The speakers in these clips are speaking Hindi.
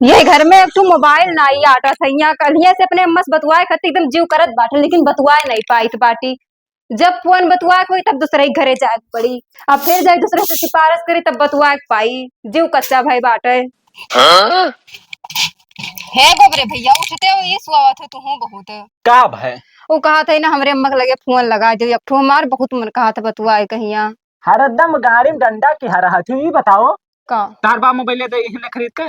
ये घर में एक ठो मोबाइल नहीं आटा सैया कलिया से अपने अम्मा से बतुआए खातिर एकदम जीव करत बाटे लेकिन बतुआए नहीं पाई बाटी। जब फोन बतुआ कोई तब दूसरे ही घरे जाए पड़ी। अब फिर जाए दूसरे से सिफारिश करी तब बतुआ पाई। जीव कच्चा भाई बाटे। है गोबरे भैया उठते हो ये सुआवत है तू हूँ बहुत। का भाई वो कहा था ना हमरे अम्मा के लगे फोन लगा जो अब ठो हमार बहुत मन कहा था बतुआए कहिया हरदम गाड़ी में डंडा की हरा थी ये बताओ का तार बा मोबाइल दे इहने खरीद के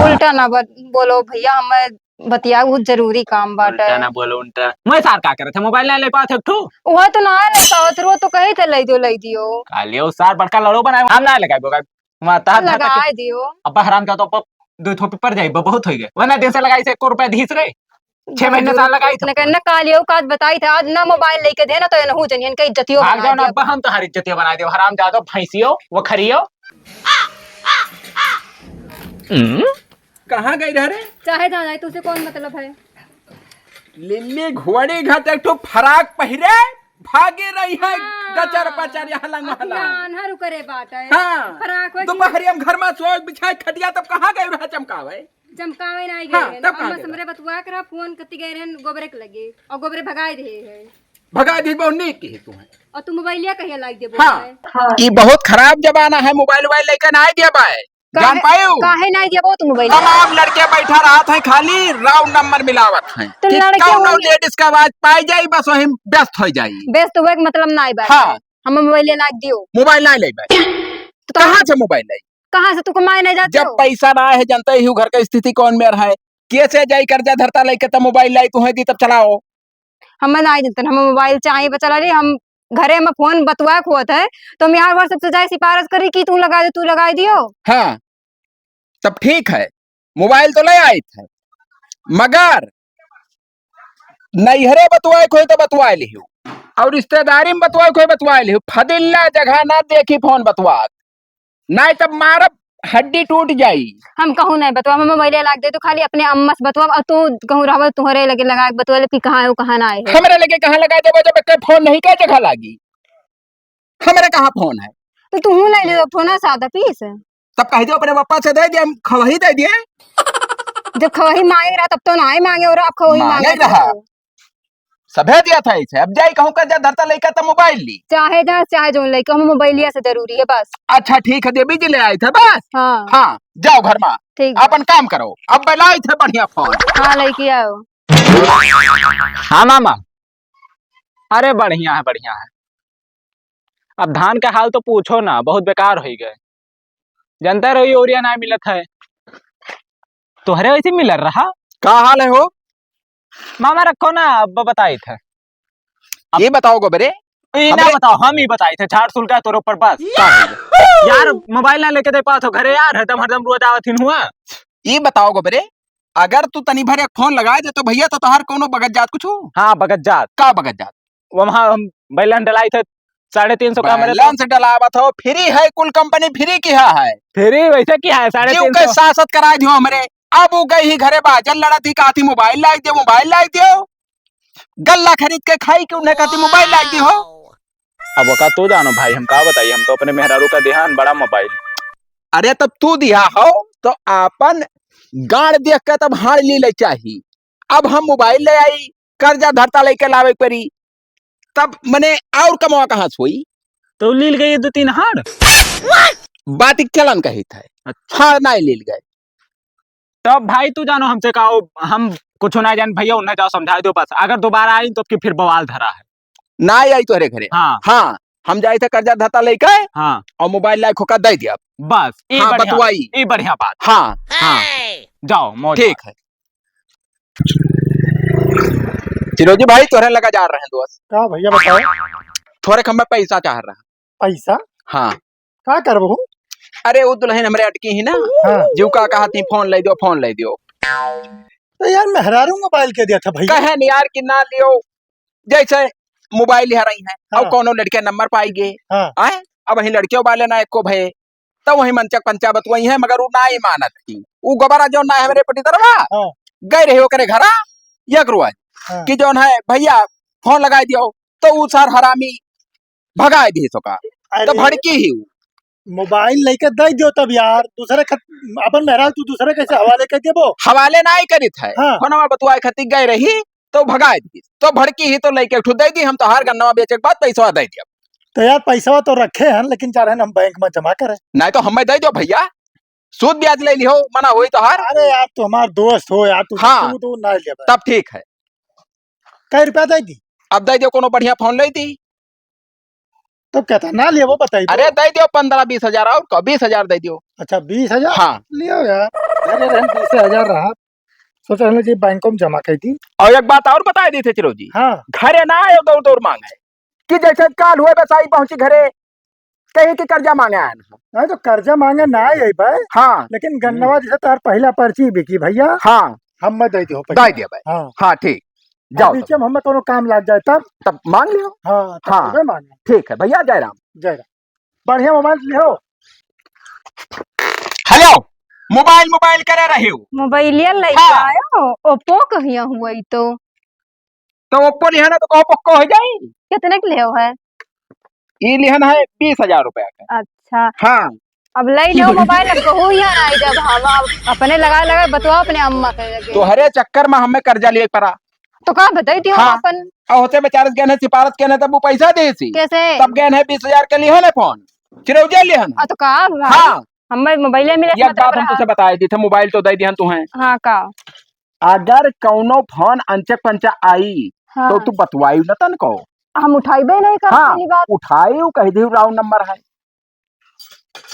उल्टा ना बोलो भैया हमें बतिया बहुत जरूरी काम बाटे। उल्टा ना बोलो उल्टा मैं सार का करे थे मोबाइल ना ले पाए थे ठू वह तो ना ले पावत रो तो कही थे ले दियो कालियो सार बड़का लड़ो बनाए हम ना लगाए बोगा वहां तार लगाए दियो। अब हराम का तो दो थोपी पर जाई बहुत हो गए वरना दिन से लगाई से 1 रुपया धीस रे 6 महीने साल लगाई थे ना कालियो का बताई था आज ना मोबाइल लेके दे ना तो नहु जनियन के इज्जतियो भाग जाओ ना अब हम तो हर इज्जतियो बना दियो हराम जादो भैंसियो वो खरियो कहाँ गई रे? चाहे जा जाए तुझे कौन मतलब है। लिल्ली घोड़ी घाट एक ठो फराक पहिरे भागे रही है गचर पचर यहाँ लंग महला हरु करे बात है। हाँ फराक दोपहरी हम घर में सोए बिछाए खटिया तब कहाँ गए रहा चमकावे चमकावे नहीं हाँ, गए तब कहाँ अम्मा गए? समरे बतुआ करा फोन कति गए रहन गोबरे के लगे और गोबरे भगाए दे है भगा दी बहुत नीक की तू है। और तू मोबाइलिया कहिया लाग दे हाँ ये बहुत खराब जमाना है मोबाइल लेकर ना दिया बाय जान पायो काहे नहीं दिया तू मोबाइल तमाम लड़के बैठा रहा था खाली राउंड नंबर मिलावत है तो लड़के लेडीज का आवाज पाई जाई बस वही व्यस्त हो जाई व्यस्त हुए मतलब नहीं बात हाँ हम मोबाइल लाग दियो मोबाइल नहीं ले बाय तो कहाँ से मोबाइल ले कहाँ से तू कमाए नहीं जाते जब पैसा ना है जनता ही घर का स्थिति कौन में रहा है कैसे जाई कर्जा धरता लेके तब मोबाइल लाई तू है दी तब चलाओ हम नहीं देते हम मोबाइल चाहिए बचा रही हम घरे में फोन बतुआ खोत है तो हम यहाँ व्हाट्सएप से जाए सिफारिश करी कि तू लगा दियो। हाँ तब ठीक है मोबाइल तो ले आई थे मगर नैहरे बतुआए खोई तो बतुआ लियो और रिश्तेदारी में बतुआए खोई बतुआ लियो फदिल्ला जगह ना देखी फोन बतुआ नहीं तब मारब हड्डी टूट जाई। हम कहूँ नहीं बतवा हम मोबाइल लाग दे तो खाली अपने अम्मा से बतवा और तू कहूँ रहा तुम्हारे लगे लगा बतवा कि कहाँ है वो कहाँ ना है हमारे लगे कहाँ लगा देबो जब तक फोन नहीं क्या जगह लागी हमारे कहाँ फोन है तो तू ले ले फोन सादा पीस तब कह दो अपने पापा से दे दिया हम खवही दे दिए जब खवही मांगे रहा तब तो ना ही मांगे और अब खवही मांगे रहा सभे दिया था इसे अब जाई कहूँ कर जा धरता लेकर तब मोबाइल ली चाहे जो लेके हम मोबाइलिया से जरूरी है बस। अच्छा ठीक है देवी जी ले आए थे बस हाँ हाँ जाओ घर में ठीक अपन काम करो अब बेलाई थे बढ़िया फोन हाँ लेके आओ। हाँ मामा अरे बढ़िया है अब धान का हाल तो पूछो ना बहुत बेकार हो गए जनता रही ओरिया ना मिलत है तुहरे वैसे मिल रहा का हाल है हो मामा रखो ना अब बताई थे ये बताओ गोबरे ये ना बताओ हम ही बताई थे झाड़ सुल का तोर ऊपर बस यार मोबाइल ना लेके दे पास हो घरे यार हरदम रोज आवत हुआ ये बताओ गोबरे अगर तू तनी भर एक फोन लगाए दे तो भैया तो तोहार कोनो बगत जात कुछ हाँ बगत जात का बगत जात वहाँ हम बैलन डलाई थे 350 का मेरे बैलन से डलावत हो फ्री है कुल कंपनी फ्री की है फ्री वैसे क्या है 350 सासत कराए दियो हमरे अब वो गई ही घरे बाजल लड़ा थी कहा थी मोबाइल लाई दियो गल्ला खरीद के खाई क्यों नहीं कहती मोबाइल लाई दी हो। अब वका तो जानो भाई हम का बताइए हम तो अपने मेहरारू का ध्यान बड़ा मोबाइल अरे तब तू दिया हो तो अपन गाड़ देख के तब हार ले चाहिए अब हम मोबाइल ले आई कर्जा धरता लेके लावे परी तब मने और कमावा कहाँ से हुई तो लील गई 2-3 हार बात चलन कही था हार नहीं लील गए तब भाई तू जानो हमसे कहो हम कुछ ना जान भैया उन्हें जाओ समझा दो बस अगर दोबारा आई तो फिर बवाल धरा है ना आई तोहरे घरे हाँ हम जाए थे कर्जा धरता लेके हाँ और मोबाइल लायक होकर दे दिया बस हाँ, बतवाई ये बढ़िया बात हाँ हाँ जाओ मौज ठीक है चिरोजी भाई तोहरे लगा जा रहे हैं दोस्त का भैया बताओ थोड़े कम में पैसा चाह रहा पैसा हाँ का करबहू अरे वो दुल्हन हमरे अटकी ही ना हाँ। जीव का कहा थी फोन ले दियो तो यार मेहरारू मोबाइल के दिया था भैया कहे नहीं यार कि ना लियो जैसे मोबाइल ले रही है हाँ। और कोनो लड़के नंबर पाएंगे हाँ। आए अब वही लड़कियों वाले ना एको भय तो वही मंचक पंचायत वही है मगर वो ना ही मानत थी वो गबारा जो ना है हमरे पटी तरवा हाँ। गए रहे करे घरा यक रुआ हाँ। कि जो है भैया फोन लगा दियो तो वो सर हरामी भगाए दी सका तो भड़की ही मोबाइल लेके दे दियो तब यार दूसरे अपन मेहराल तू दूसरे कैसे हवाले कर देबो। हवाले ना ही करित है हाँ। फोनवा बतुआए खातिर गए रही तो भगाए दी तो भड़की ही तो लेके उठ दे दी हम तो हर गन्नवा बेचे के बाद पैसा दे दिया। तो यार पैसा तो रखे हैं लेकिन चाह रहे हैं हम बैंक में जमा करें। नहीं तो हमें दे दो भैया सूद ब्याज ले लियो मना हुई तो हर। अरे यार तू हमार दोस्त हो यार तू हाँ। तू ना ले तब ठीक है कई रुपया दे दी अब दे दियो कोनो बढ़िया फोन ले दी। तो कहता ना ले वो बताई। अरे दे दियो 15-20 हजार और 20 हजार दे दियो। अच्छा 20,000 हाँ लियो यार। अरे 20,000 रहा सोच रहे जी बैंकों में जमा कर दी। और एक बात और बता दी थे चिरो जी हाँ घरे ना आयो दौड़ दौड़ मांगे कि जैसे काल हुए बस आई पहुंची घरे कहीं के कर्जा मांगे आए ना। नहीं तो कर्जा मांगे ना आई भाई। हाँ लेकिन गन्नवा जैसे तार पहला पर्ची बिकी भैया हाँ हम मैं दे दियो दे दिया भाई। हाँ हाँ ठीक जाओ बीच में हमें कोनो काम लग जाए तब तब मांग लियो। हाँ तब हाँ। मांगे ठीक है भैया जय राम। जय राम। बढ़िया मोबाइल लियो। हेलो मोबाइल मोबाइल करे रहे हो मोबाइलिया लेके हाँ। आयो ओप्पो कहिया हुआ ई तो ओप्पो लिहाना तो कहो पक्को हो जाए। कितने के लिए है? ये लिहन है 20,000 रुपया का। अच्छा हाँ अब ले लो मोबाइल अब कहू या ना जब हम अपने लगा लगा बतवा अपने अम्मा के लगे तो हरे चक्कर में हमें कर्जा लिए पड़ा तो कहाँ बताई थी हम हाँ। अपन और होते बेचारे गए हैं सिफारत के तब वो पैसा दे सी कैसे तब गए हैं 20,000 के लिए है फोन चिरौजा लिहन। तो कहा भाई हाँ हमें मोबाइल मिले ये बात हम तुझे बताई दी थे मोबाइल तो दे दिहन तू है। हाँ का अगर कौनो फोन अंचक पंचा आई हाँ। तो तू बतवाई न तन को हम उठाइबे नहीं कर हाँ पहली बात। उठाई कह दी राउंड नंबर है।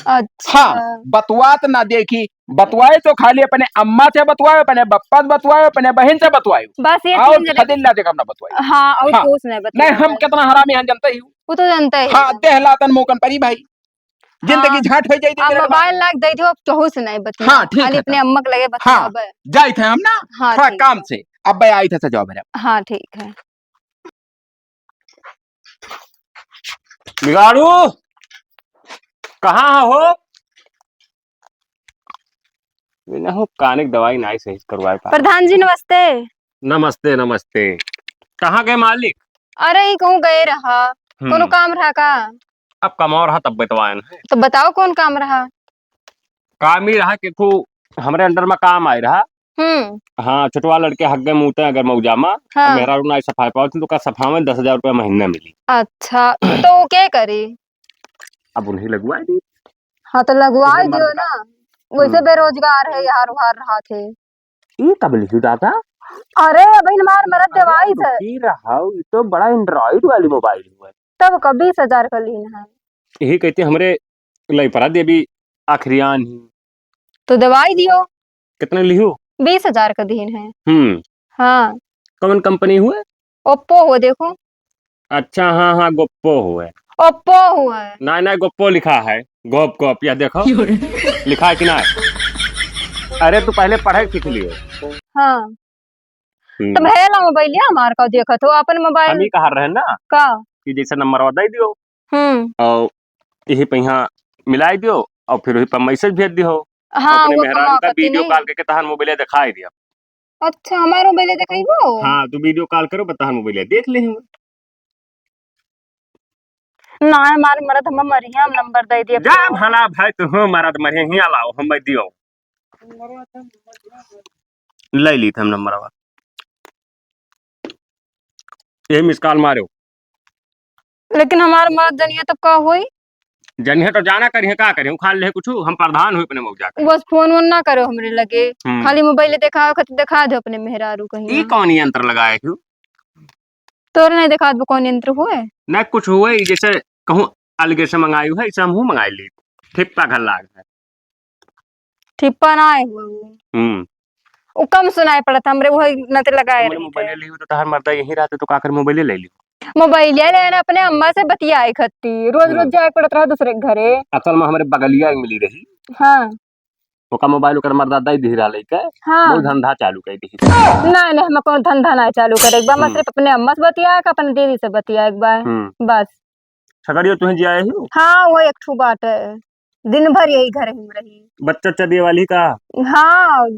अच्छा हाँ बतवात ना देखी बतवाए तो खाली अपने अम्मा से बतवाए अपने बप्पा से बतवाए अपने बहन से बतवाए बस ये और तीन जने खदिल्ला जगह ना बतवाए। हाँ और हाँ। कुछ नहीं बता नहीं हम कितना हरामी हैं जानते ही हो। वो तो जानते ही हाँ देहलातन मोकन परी भाई जिंदगी झाट हो जाई अब मोबाइल लाग दे दियो अब कहू से नहीं बता। हाँ, ठीक खाली है अपने तब। अम्मा के लगे हाँ बता जाए थे हम ना हाँ थोड़ा ठीक काम से अब भाई आई थे सजाओ मेरा। हाँ ठीक है। बिगाड़ू कहाँ हो? बिना हो कानिक दवाई नहीं सही करवाए पा। प्रधान जी नमस्ते। नमस्ते नमस्ते। कहाँ गए मालिक? अरे ये कहूँ गए रहा कोनो काम रहा का? अब कमाओ रहा तब बतवाए है। तो बताओ कौन काम रहा? काम ही रहा कि तू हमारे अंडर में काम आई रहा। हाँ छोटवा लड़के हग्गे मुँहते अगर मऊजामा हाँ। मेरा रूना सफाई पाओ तो का सफा में 10,000 रुपया महीना मिली। अच्छा तो वो क्या करे? अब उन्हें लगवाए दी। हाँ तो लगवा तुम्हें दियो मत ना वैसे बेरोजगार है यार उहार रहा थे। ये कब लिखी दादा? अरे अभी हमार मरद दवाई थे रुकी रहा ये तो बड़ा एंड्रॉइड वाली मोबाइल हुआ है। तब का 20,000 का लीन है। यही कहते हमरे लई पड़ा दे अभी आखिरियान ही। तो दवाई दियो कितने लियो? 20,000 का दीन है। हाँ कौन कंपनी हुए? ओप्पो हो देखो। अच्छा हाँ हाँ गोप्पो हुए। ओप्पो हुआ है। ना ना गोप्पो लिखा है गोप गोप या देखो लिखा है कि ना? अरे तू पहले पढ़ाई सीख लियो। हाँ तो भेला मोबाइल हमार का देखा तो अपन हम मोबाइल ही कहा रहे ना का कि जैसे नंबर दे दियो हम्म और यही पे यहाँ मिलाई दियो और फिर वही पर मैसेज भेज दियो। हाँ अपने वो मेहरारू कमा का करती वीडियो नहीं। कॉल करके तहार मोबाइल दिखाई दिया। अच्छा हमारे मोबाइल दिखाइबो। हाँ तू वीडियो कॉल करो बता मोबाइल देख ले। ना हमारे मरद हम मरिया नंबर दे दिए जा भला भाई तू हो मारा तो मरे ही लाओ हम दियो ले ली हम नंबर यही मिस कॉल मारो। लेकिन हमारे मरद जनिया तब का हुई जनिए तो जाना करिए का करिए खाल ले कुछ हम प्रधान हुई अपने मौजा के। बस फोन वोन ना करो हमरे लगे खाली मोबाइल दिखा दो अपने मेहरारू कहीं। ई कौन यंत्र लगाए क्यों? तोर नहीं दिखा दो कौन यंत्र हुए न कुछ हुए जैसे कहूँ अलगे से मंगाई है ऐसे हम मंगाई ली ठिप्पा घर लाग है। ठिप्पा ना आए हुए हम्म वो कम सुनाई पड़ता हमरे वो नते लगाए तुमने मोबाइल ली तो तहार मर्दा यही रहते तो काकर मोबाइल ले ली। मोबाइल लेना अपने अम्मा से बतियाए खत्ती रोज रोज जाए पड़ता रहा दूसरे के घरे। असल में हमारे बगलिया मिली रही हाँ ओका मोबाइल ओकर मर्दा दई दी रहा लेके हाँ वो धंधा चालू कर दी। नहीं नहीं हम कौन धंधा ना चालू करे एक बार मैं सिर्फ अपने अम्मा से बतिया अपने दीदी से बतिया एक बार बस। छगड़ियो तुहे जिया ही हाँ वो एक ठू बात है दिन भर यही घर ही रही। बच्चा चदिए वाली का हाँ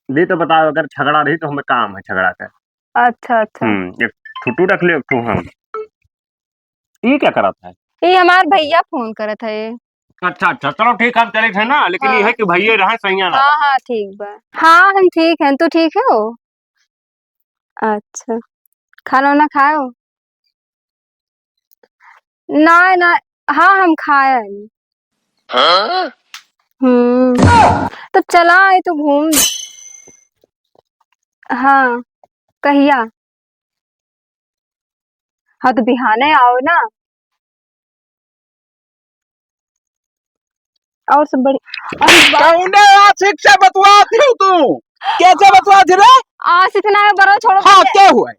दी तो बताओ अगर झगड़ा रही तो हमें काम है झगड़ा का। अच्छा अच्छा एक छुट्टू रख ले तू हम ये क्या करा था? ये हमार भैया फोन करत है। अच्छा अच्छा चलो ठीक है, हम चले थे ना, लेकिन हाँ। ये है कि भैया रहे सही ना। हाँ हाँ ठीक बा। हाँ हम ठीक हैं, तू ठीक है हो? अच्छा, खाना वाना खाए हो? ना ना, हाँ हम खाए हैं। तो चला है तो घूम। हाँ, कहिया? हाँ तो बिहाने आओ ना। और सब बड़ी कौने आशिक से बतवाती हो तू? कैसे बतवाती रे? आज इतना है बड़ा छोड़ो। हाँ क्या हुआ?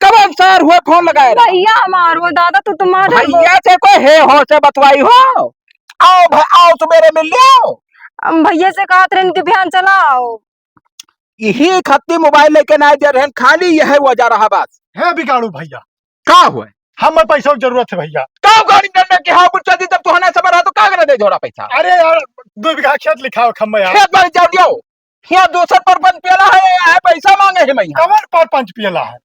कब सर हुए फोन लगाए रहा? भैया हमारो दादा तू तुम्हारे भैया से कोई है हो से बतवाई हो? आओ भाई आओ सवेरे मिल लियो। भैया से कहा ट्रेन के बिहान चला आओ। यही खत्ती मोबाइल लेके ना जा रहे खाली यह वो जा रहा बस। है बिगाड़ू भैया, का हुआ? हमें पैसा की जरूरत है भैया। का गाड़ी करने की हाँ पूछा दी जब तू हने सबर रहा तो का करे दे जोड़ा पैसा? अरे यार 2 बीघा खेत लिखा हो खम्बे यार। खेत में जाओ दियो। यहाँ दूसर पर बंद पेला है पैसा मांगे है मैं। कमर पर 5 पियला है।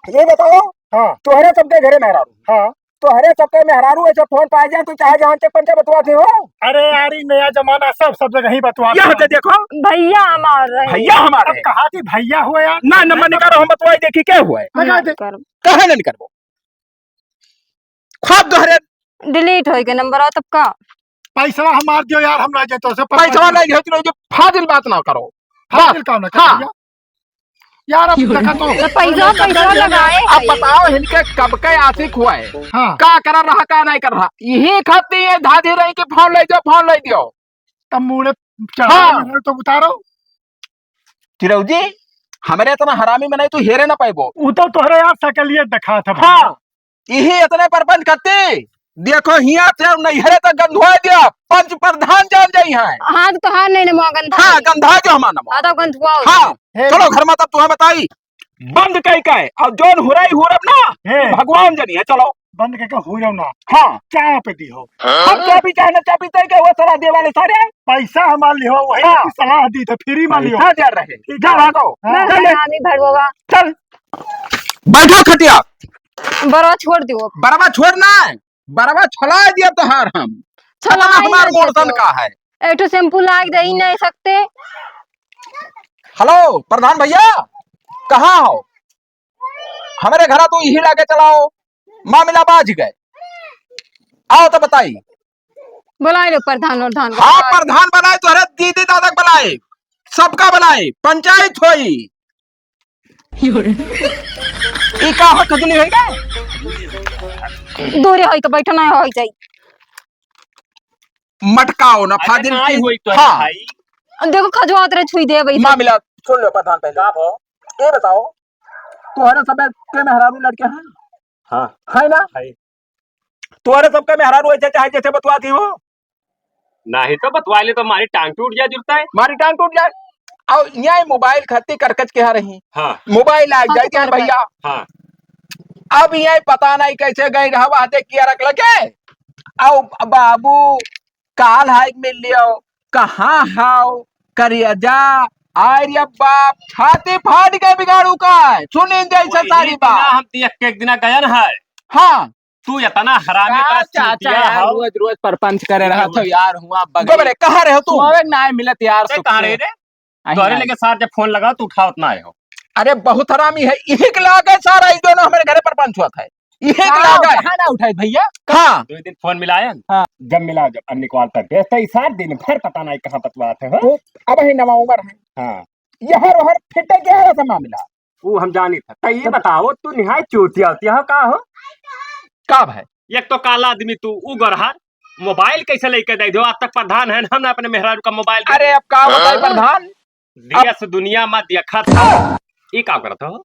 ये बताओ हाँ तुम्हारे सबके घरे मेहरारू हाँ। तुम्हारे सबके मेहरारू ऐसे फोन पाए जाए तो चाहे जहाँ तक पंचे बतवाते हो। अरे यार ये नया जमाना सब जगह ही बतवा। यहाँ से देखो भैया हमारे भैया हमारे अब कहा कि भैया हुए यार। ना नंबर निकालो हम बतवाई देखी क्या हुआ है। कहे नहीं निकलबो खाब दोहरे डिलीट हो गया नंबर तब का। पैसा हमार दियो यार, हम ना जे तो से पैसा नहीं है तो फाजिल बात ना करो। फाजिल काम ना हाँ। कर यार। अब देखा तो पैसा पैसा लगाए अब बताओ इनके कब के आशिक हुआ है? हाँ का कर रहा का नहीं कर रहा यही खाती है धाधी रही कि फोन ले दियो। तब मुड़े हाँ। चढ़ा तो उतारो। चिरऊ जी हमारे इतना हरामी में नहीं तू हेरे ना पाइबो। वो तो तोहरे यार सकलिए देखा था। हाँ यही इतने परपंच करते देखो हिया से नैहरे तक गंधुआ दिया पंच प्रधान जान जाई है। हाँ तो हाँ नहीं ना गंधा। हाँ गंधा जो हमारा नाम। हाँ तो गंधुआ हो। हाँ चलो घर में तब तुम्हें बताई बंद कई का है और जोन हुराई हुरब ना हे भगवान जनी है। चलो बंद के हो रहा ना। हाँ चाय पे दी हो। हम चाबी चाहे चाबी तय के वो सलाह दे वाले सारे पैसा हमार लियो वही हाँ। की सलाह दी थे फ्री में लियो। पैसा जा रहे जा भागो मैं चल हरामी भड़वा चल बैठो खटिया बड़ा छोड़ दियो। बरवा छोड़ना है बरवा छला दिया तो हार हम छला ही हमार नहीं मोड़सन देते का है। एक तो शैम्पू लाग दे ही नहीं सकते। हेलो प्रधान भैया कहाँ हो? हमारे घर तो यही लाके चलाओ मामला बाज गए। आओ तो बताई। बुलाए लो प्रधान और धान हाँ प्रधान बनाए तो अरे दीदी दादा बनाए सबका बनाए पंचायत होई। ई का हो खजली होई गए दूरे होई तो बैठो ना होई जाई। मटकाओ ना फादिल नहीं हुई तो हाँ भाई। देखो खजवात रे छुई दे भाई। मामला सुन लो प्रधान पहले आप हो ये बताओ तुम्हारे सब के मेहरारू लड़के हैं? हाँ है ना है। तुम्हारे सबके मेहरारू ऐसे चाहे जैसे बतवाती हो नहीं तो बतवा ले तो हमारी टांग टूट जाए जुड़ता है। हमारी टांग टूट जाए। और यहाँ मोबाइल खत्ती करकच के रही हाँ मोबाइल आ जाए क्या भैया। हाँ अब यहाँ पता नहीं कैसे गई रहा किया रख लगे आओ बाबू काल हाइक मिल लियो कहाँ हाउ करिया जा आर्य बाप छाती फाड़ के बिगाड़ू का सुनी जैसे सारी बात। हम देख के एक दिन गया ना है। हाँ तू इतना हरामी तरह चूतिया हो। रोज रोज परपंच करे रहा तो यार हुआ गोबरे कहाँ रहे हो तू? ना मिलत यार ते कहाँ रहे रे? तोरे लेके सार जब फोन लगा तू उठा उतना आए हो। अरे बहुत हरामी है यही के लागे सारा ये दोनों हमारे घरे परपंच हुआ था यही के लागे ना उठाई भैया। हाँ 2 दिन फोन मिलाया हाँ। जब मिला जब अन्य कॉल तक बेचता ही 7 दिन फिर पता नहीं कहाँ बतवाते हो। अब ही नवा उम्र है हाँ यह रोहर फिटे क्या है मामला वो हम जानी था। तो ये बताओ तू निहाय चूतिया होती हो का हो? कब है? एक तो काला आदमी तू उगरहर मोबाइल कैसे लेके दे दो आज तक प्रधान है हम अपने मेहरारू का मोबाइल। अरे अब का बताए प्रधान देश दुनिया में देखा था ये का करता हो?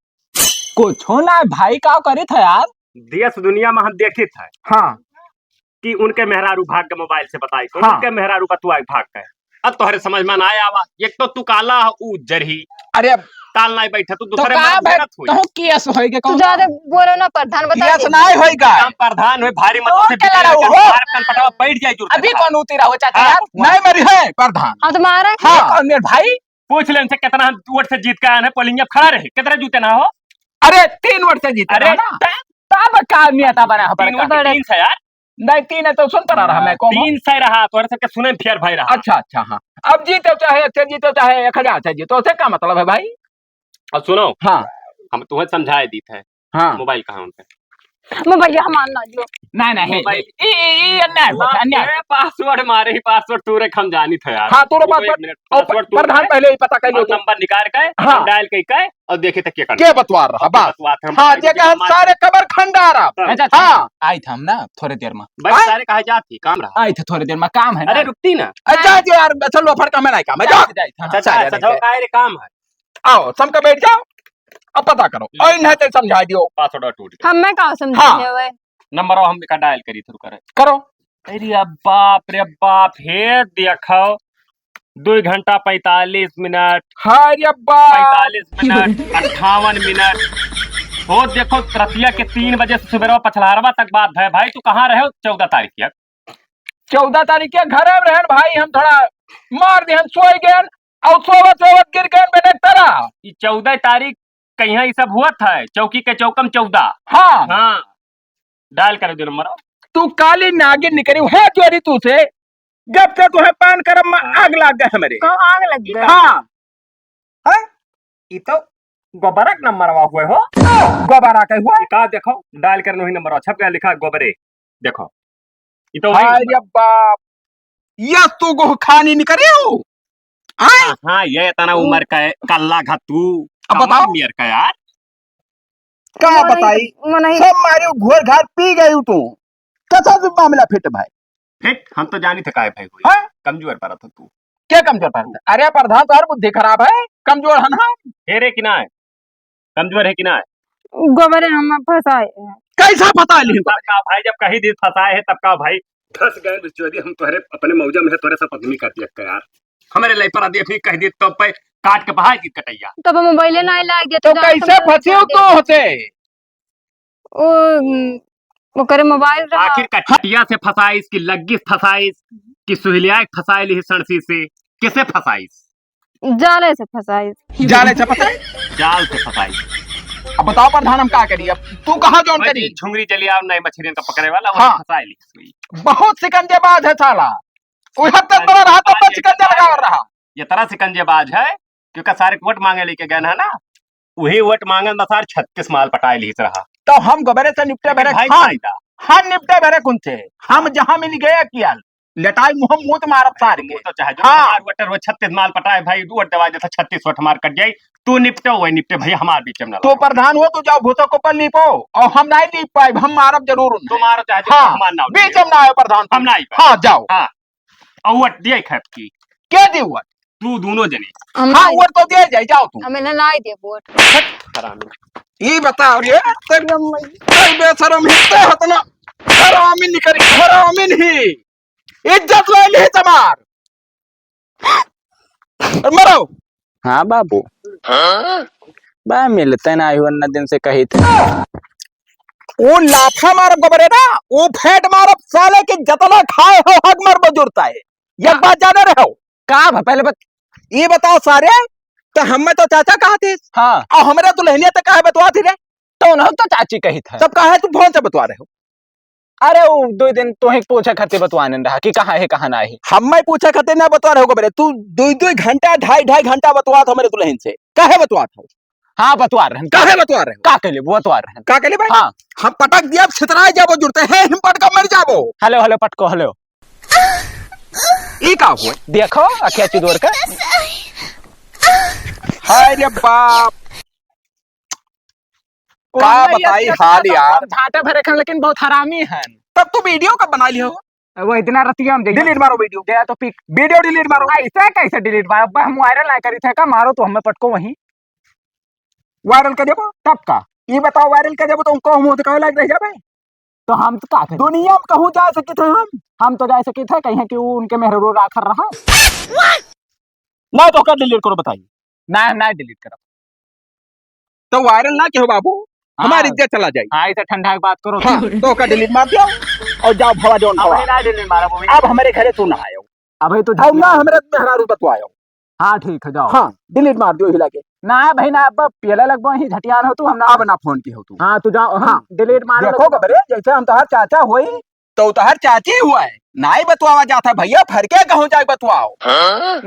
कुछ ना भाई का करे था यार। देश दुनिया में हम देखे थे हाँ कि उनके मेहरारू भाग के मोबाइल से बताई तो हाँ। उनके मेहरारू बतुआ भाग गए। अब तोहरे समझ में ना आया एक तो तू काला ऊ जरही अरे अब ताल नहीं बैठा तू तो दूसरे का में भाई गलत हुई। कहूं केस होई के तू कहूं ज्यादा बोलो ना प्रधान बता यस नहीं होएगा हम प्रधान हुए भारी तो मतलब से क्या लड़ा बिजली हो? लगा के कन पटावा बैठ जाए जुर्ता अभी के कौन उतरा हो चाचा हाँ। यार नहीं मरी है प्रधान। हाँ तुम्हारा हाँ हाँ। कौन मेरे भाई पूछ ले उनसे कितना वोट से जीत के आए हैं पोलिंग में खड़ा रहे कितना जूते ना हो। अरे 3 वर्ष से जीते अरे ना तब का नियता बना हो 3 वोट 3 से यार नहीं 3 है तो सुन पड़ा रहा मैं कौन हूँ? 3 सही रहा तोरे सबके सुने में फेर भाई रहा। अच्छा अच्छा हाँ। अब जीतो चाहे अच्छे जीतो चाहे 1000 से जीतो उसे क्या मतलब है भाई? अब सुनो, हाँ हम तुम्हें समझाए दी थे, हाँ। मोबाइल कहाँ उनके? भैया हमार ना जो नहीं नहीं मोबाइल ये अन्याय हुआ था, अन्याय। पासवर्ड मारे ही पासवर्ड तूरे हम जानी थे यार। हाँ तोरे रुको एक पासवर्ड मिनट, और पासवर्ड प्रधान पहले ही पता कर और लो तो नंबर निकाल के हाँ। हम डायल के और देखे तक क्या करना के बतवा रहा बात। बात हम हाँ जे कहा सारे खबर खंडारा। अच्छा हाँ आई था हम ना थोड़ी देर में, भाई सारे कहा जाती काम रहा। आई थे थोड़ी देर में, काम है ना। अरे रुकती ना। अच्छा जी यार चलो फड़का में नहीं काम है जाओ। अच्छा अच्छा काय काम है। आओ सबका बैठ जाओ अब पता करो और नहीं तो समझा दियो। पासवर्ड टूट गया, हम मैं कहा समझे हाँ। हुए नंबर हम का डायल करी थ्रू करे करो। अरे बाप रे बाप, हे देखो 2 घंटा 45 मिनट, हाय अब्बा 45 मिनट 58 मिनट हो। देखो रतिया के 3 बजे से सुबह पछलारवा तक बात है भाई। तू कहाँ रहे हो 14 तारीख की? 14 तारीख के घर में रहन भाई हम थोड़ा मार दिहन सोई गए और सोवत गिर गए मैंने तरा। 14 तारीख कहीं ये सब हुआ था, चौकी के चौकम 14। हाँ हाँ डायल कर दो नंबर। तू काली नागिन निकली है चोरी तू से जब से तुम्हें पान करम में आग लग गए मेरे। कहाँ आग लग गया? हाँ ये तो गोबरक नंबर हुए हो। गोबारा के हुआ का देखो डायल करने ही नंबर छप गया, लिखा गोबरे। देखो ये तो वही हाय नंबर। बाप ये तू गो खानी निकली हो। हाँ ये इतना उम्र का है कल्ला घतू अब बताओ। मियर का यार। क्या बताई नहीं सब मारी घोर घाट पी गई तू कैसा भी मामला फिट भाई। फिट हम तो जानी थे काय भाई हुई हाँ? कमजोर पड़ा था तू। क्या कमजोर पड़ता? अरे प्रधान तो बुद्धि खराब है कमजोर है ना। हेरे कि ना है, कमजोर है कि ना है? गोबरे हम फंसाए हैं। कैसा पता नहीं तब का भाई जब कहीं दिन फंसाए है तब का भाई फंस गए बिचौली। हम तोहरे अपने मौजा में तोरे सब पत्नी कर दिया यार। हमारे लिए पर देखी कह दी तो पे काट के बहा की कटैया। तब मोबाइल ना लाग दिया तो कैसे फंसे हो तो होते वो करे मोबाइल रहा। आखिर कटिया से फसाइस की लग्गी फसाइस की सुहलिया फसाई ली सणसी से किसे फसाइस? जाले से फंसाए। जाने से पता है। जाल से फसाई। अब बताओ प्रधान हम क्या करिए तू कहाँ जौन करी। झुंगरी चली आओ नई मछली का पकड़े वाला हाँ। वहाँ फसाई ली सुई। बहुत सिकंजेबाज है साला वह तक बड़ा रहा तो सिकंजे लगा रहा। ये तरह सिकंजेबाज है क्योंकि सारे वोट मांगे लेके गए है ना, वही वोट मांगन बसार 36 माल पटाए ली रहा। तो हम गोबरे से निपटे भरे भाई खान फायदा हम निपटे भरे कौन से हम जहाँ मिल गए किया लटाई मुँह मुँह मारत सार के। तो चाहे जो हाँ। हमार वोटर वो 36 माल पटाए भाई वोट दवा जैसा 36 वोट हमार कट जाए। तू निपटे वही निपटे भाई हमार बीच में ना तो प्रधान हो तो जाओ भूसो को पर लीपो और हम नहीं लीप पाए हम मारब जरूर उनसे। तुम्हारा चाहे जो हाँ हमार ना बीच में ना आए प्रधान हम ना आई। हाँ जाओ हाँ और वोट दिए खैप की क्या दी हुआ तू दोनों जने हाँ वो तो दे जाए जाओ तू। हमें ना दे वोट। हरामी। ये बताओ ये बेशरम हिस्से हतना हरामी निकली हरामी नहीं इज्जत ले ली तमार मरो। हाँ बाबू बा मिलते ना आयु दिन से कही थे। वो लाफा मारब गोबरे ना वो फेट मारब साले के जतना खाए हो हक मर बजुरता है ये बात जाने रहे हो। का पहले ये बताओ सारे तो हमें तो चाचा कहा थे हाँ और हमारे दुल्हनिया तो कहा बतवा थी रे तो उन्होंने तो चाची कही था। सब कहा है तू फोन से बतवा रहे हो। अरे वो 2 दिन तो ही पूछा खाते बतवाने रहा कि कहाँ है कहाँ ना है। हम पूछा कहते ना बतवा रहे हो गोबरे तू 2 घंटा 2.5 घंटा बतवा था हमारे दुल्हन से कहे बतवा था। हाँ बतवा रहे हैं। कहे बतवा रहे हो का के लिए बतवा रहे हैं। का के लिए भाई हाँ हम पटक दिया छितराए जाबो जुड़ते हैं हम पटका मर जाबो। हेलो हेलो पटको हेलो ये का हुआ देखो अखिया चिदोर का हाय रे बाप का बताई हाल यार घाटे भरे खन लेकिन बहुत हरामी है। तब तू वीडियो कब बना लियो वो इतना रतिया हम डिलीट मारो वीडियो गया तो पिक वीडियो डिलीट मारो। ऐसा कैसे डिलीट मारो हम वायरल ना करी थे का मारो तो हमें पटको वहीं वायरल कर देबो तब का ये बताओ वायरल कर देबो तो उनको मुंह दिखावे लायक रह जाबे। तो हम तो का दुनिया में कहूं जा सके थे हम तो जा सके थे कहीं कि वो उनके मेहरो राखर रहा ना तो कर डिलीट करो बताइए ना ना डिलीट करो तो वायरल ना क्यों बाबू हमारी इज्जत चला जाए। हाँ ऐसे ठंडा की बात करो। हाँ, तो का डिलीट मार दिया और जाओ भवा जोन भवा। ना डिलीट मारो अब हमारे घरे तू ना आयो अभी तो अब ना हमारे मेहरारू बतवायो। हाँ ठीक है जाओ। हाँ डिलीट मार दियो हिला के ना भाई ना अब पियले लगभग ही झटियान हो तू हम ना अब ना फोन की हो तू। हाँ तू जाओ। हाँ डिलीट मारो देखो गबरे जैसे हम तोहार चाचा होई तो तोहर चाची हुआ है नाई बतवावा जाता है भैया फरके कहूँ जाए बतवाओ।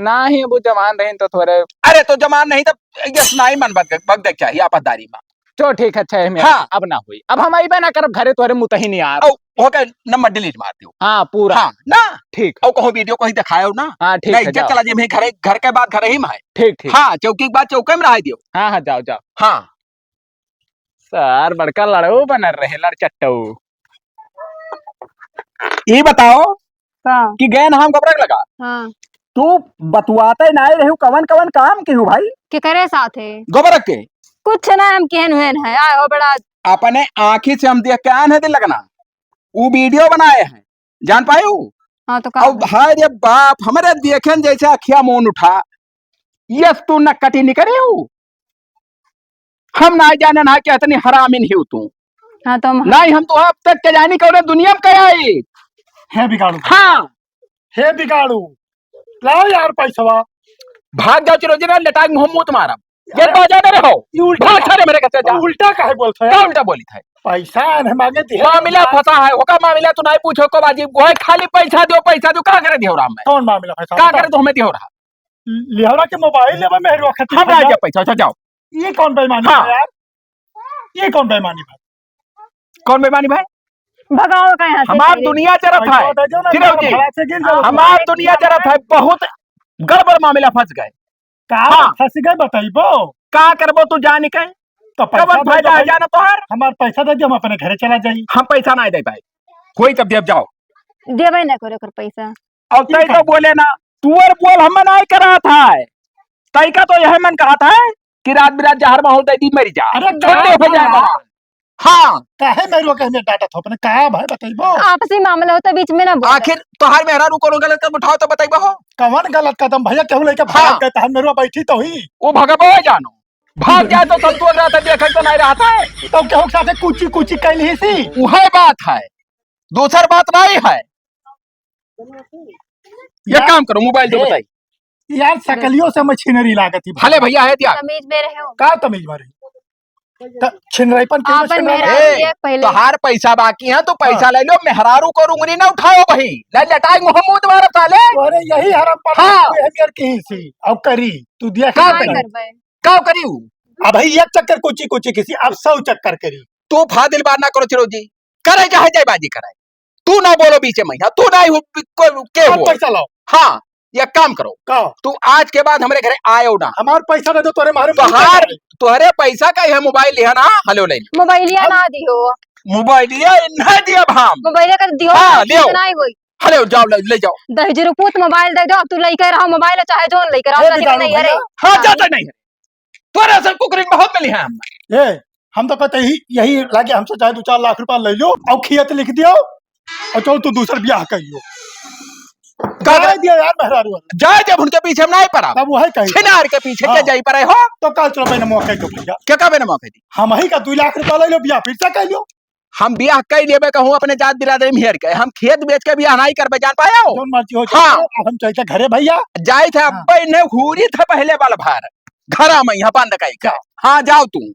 ना ही वो जवान रहे तो थोड़े अरे तो जमान नहीं तो यस नाई मन बग देख चाहिए आपतदारी में। चलो ठीक है अच्छा है हाँ। अब ना हुई अब हम आई ना करब घरे तोहरे मुँह ही नहीं आ औ होके नंबर डिलीट मार दियो। हाँ पूरा हाँ ना ठीक और कहूँ वीडियो कहीं दिखायो ना। हाँ ठीक नहीं है इज्जत जाओ चला जे मैं घर के बाद घर ही में है। ठीक ठीक हाँ चौकी के बाद चौके में रह दियो। हाँ हाँ जाओ जाओ हाँ सर बड़का लड़ो बनर रहे लड़ चट्टू ये बताओ हाँ कि गए नाम कब लगा हाँ तू बतवाते नहीं रहू कवन कवन काम के हूँ भाई के करे साथ है गोबर के कुछ ना हम केहन हुएन है आए हो बड़ा अपने आंखी से हम देख के आए हैं दिल लगना वो वीडियो बनाए हैं जान पाए हाँ तो अब भाई रे बाप हमारे देखे जैसे अखिया मोन उठा यस तू न कटी नहीं करे हम ना जाने ना कि इतनी हरामिन ही तू हाँ तो नहीं हम तो अब तक के जानी कौन दुनिया में क्या है बिगाड़ू हाँ है बिगाड़ू लाओ यार पैसा भाग जाओ चिरोजना लटाक मुंह तुम्हारा ये बाजा दे रहे हो भाग सारे मेरे घर से जा उल्टा काहे बोलता है क्या उल्टा बोली था पैसा है मांगे थे मामला फंसा है होगा मामला तो नहीं पूछो को बाजी वो है खाली पैसा दो क्या करे दियो राम में कौन मामला पैसा क्या करे तो हमें दियो रहा लिहाजा के मोबाइल ले मैं रखती हम आ गया पैसा जाओ ये कौन बेईमानी हाँ। है यार ये कौन बेईमानी भाई कौन बेईमानी भाई भगाओ का यहाँ से हमार पहले। दुनिया चरत है पैसा दे दो ना, फिरोज जी, भाड़ा से गिर जाओ हमार दुनिया चरत है बहुत गड़बड़ मामला फंस गए कहाँ हाँ। फंस गए बताइबो का करबो तू जान के तो कब पैसा दे फायदा दो है भाई। जाना तोहर हमार पैसा दे दियो हम अपने घरे चला जाई हम पैसा नहीं दे पाए कोई तब देव जाओ देवे ना करे कर पैसा और तई तो बोले ना तुअर बोल हम नहीं करा था तई का तो यह मन कहा था कि रात बिरात जहर माहौल दे दी मरी जा अरे छोटे हो जाए भगवान। हाँ काहे मेरे कहने डाटा थो अपने कहा भाई बताइबो आपसी मामला होता बीच में ना बोलो। आखिर तोहार मेहरारू कोनो गलत कदम उठाओ तो बताइबो हो कौन गलत कदम भैया केहू लेके हाँ। भाग गए हम मेरे बैठी तो ही वो भगबो जानो भाग जाए तो सब तो रहता देखे तो नहीं रहता है तो केहू के साथे कुची कुची कैली सी वह बात है दूसर बात नहीं है ये काम करो मोबाइल दो बताई यार सकलियों से मशीनरी लागत ही भले भैया है दिया तमीज में रहे हो का तमीज मारी छिनराईपन के आपन मेरा ए, ये पहले तोहार पैसा बाकी है तो पैसा ले लो मेहरारू को रुंगरी ना उठाओ भाई ले लटाई मोहम्मद तुम्हारा साले अरे यही हराम पर हाँ। है मेर की सी अब करी तू दिया का नहीं करी? करबे क्या करियो अब भाई एक चक्कर कुची कुची किसी अब 100 चक्कर करी तू फादिल बात ना करो चिरोजी करे चाहे जय बाजी करे तू ना बोलो बीच में तू ना हो के अब हो पैसा लाओ हाँ ये काम करो का तू आज के बाद हमारे घरे आयो ना हमार पैसा दे दो तोरे मारे तोहार तोहरे पैसा का यह मोबाइल लिया ना हेलो ले मोबाइलिया ना दियो मोबाइल लिया नहीं दिया हम मोबाइलिया कर दियो हाँ, लियो। नहीं होई हेलो जाओ ले जाओ 10 रुपये मोबाइल दे दो तू लेकर रहो मोबाइल चाहे जोन लेकर ए, आओ बिगाड़ू नहीं अरे भैया। हाँ जाता नहीं है तोरे से कुकरिंग बहुत मिली है हम ए हम तो कहते ही यही लागे हमसे चाहे 2-4 लाख रुपया ले लो और खियत लिख दियो और चल तू दूसर ब्याह करियो का दिया यार मेहरारू वाला। जाए जब उनके पीछे हम नहीं पड़ा तब वही कही छिनार के पीछे हाँ। क्या जाई पड़े हो तो कल चलो मैंने मौके को भैया क्या कबे ना मौके दी हम ही का 2 लाख रुपया ले लो ब्याह फिर से कह लो हम ब्याह कई लेबे कहूँ अपने जात बिरादरी में हेर के हम खेत बेच के ब्याह नहीं करबे जान पाया हो जोन मर्जी हो हाँ। अब हम चलते घरे भैया जाए थे अब्बे ने घूरी था पहले वाला भार घरा में यहाँ बंद कई का हाँ जाओ तू